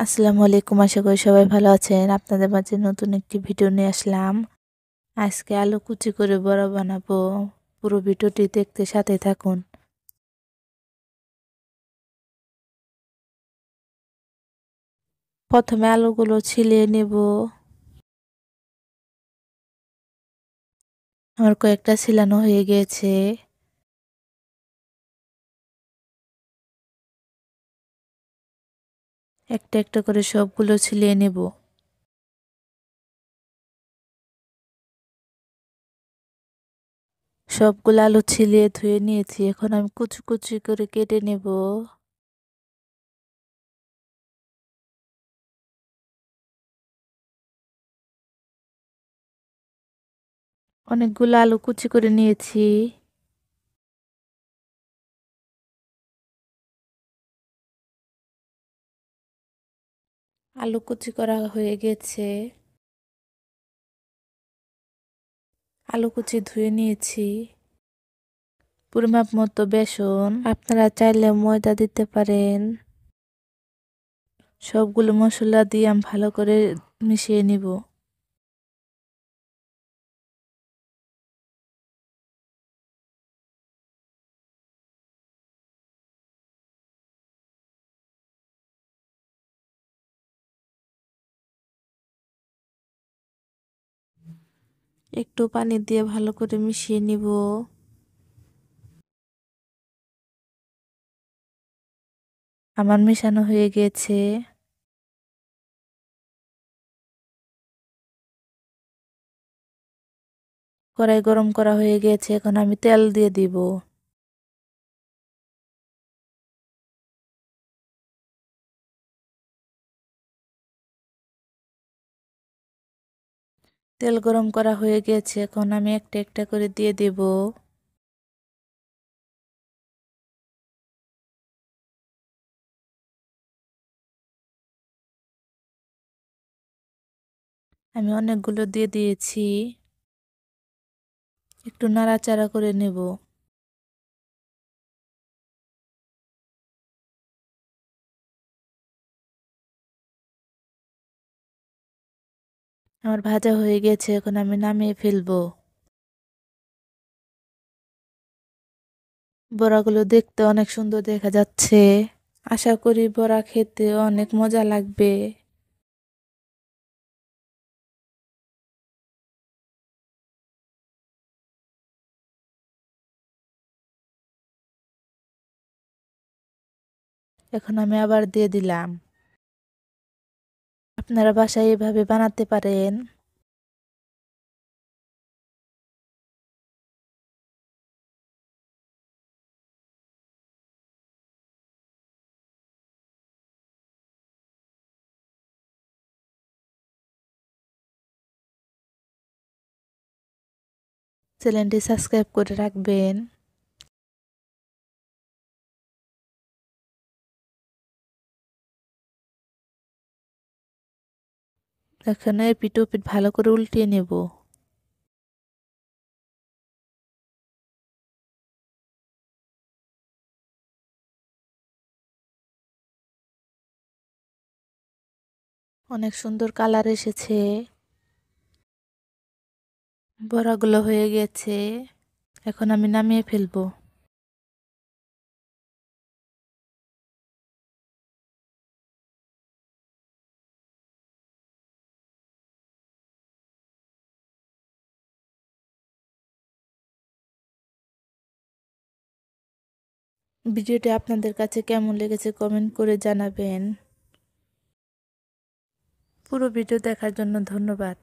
আসসালামু আলাইকুম। আশা করি সবাই ভালো আছেন। আপনাদের মাঝে নতুন একটি ভিডিও নিয়ে আসলাম। আজকে আলু কুচি করে বড়া বানাবো। পুরো ভিডিওটি দেখতে সাথে থাকুন। প্রথমে আলুগুলো ছিলে নেব। আমার কয়েকটা ছিলানো হয়ে গিয়েছে। একটা একটা করে সবগুলো ছিলিয়ে নেব। সবগুলো আলু ছিলিয়ে ধুয়ে নিয়েছি। এখন আমি কুচি কুচি করে কেটে নেব। অনেকগুলো আলু কুচি করে নিয়েছি। আলু কুচি করা হয়ে গেছে। আলু কুচি ধুয়ে নিয়েছি। পরিমাপ মতো বেসন, আপনারা চাইলে ময়দা দিতে পারেন। সবগুলো মশলা দিয়ে আমি ভালো করে মিশিয়ে নিব। একটু পানি দিয়ে ভালো করে মিশিয়ে নিব। আমার মেশানো হয়ে গেছে। কড়াই গরম করা হয়ে গেছে, এখন আমি তেল দিয়ে দিব। তেল গরম করা হয়ে গেছে, এখন আমি একটা একটা করে দিয়ে দেব। আমি অনেকগুলো দিয়ে দিয়েছি। একটু নাড়াচাড়া করে নেব। আমার ভাজা হয়ে গেছে, এখন আমি নামিয়ে ফেলবো। বড়াগুলো দেখতে অনেক সুন্দর দেখা যাচ্ছে। আশা করি বড়া খেতে অনেক মজা লাগবে। এখন আমি আবার দিয়ে দিলাম। আপনারা বাসায় এভাবে বানাতে পারেন। চ্যানেলটি সাবস্ক্রাইব করে রাখবেন। এখন এপিঠ ওপিঠ ভালো করে উল্টিয়ে নেব। অনেক সুন্দর কালার এসেছে। বড়াগুলো হয়ে গেছে। এখন আমি নামিয়ে ফেলবো। ভিডিওটি আপনাদের কাছে কেমন লেগেছে কমেন্ট করে জানাবেন। পুরো ভিডিও দেখার জন্য ধন্যবাদ।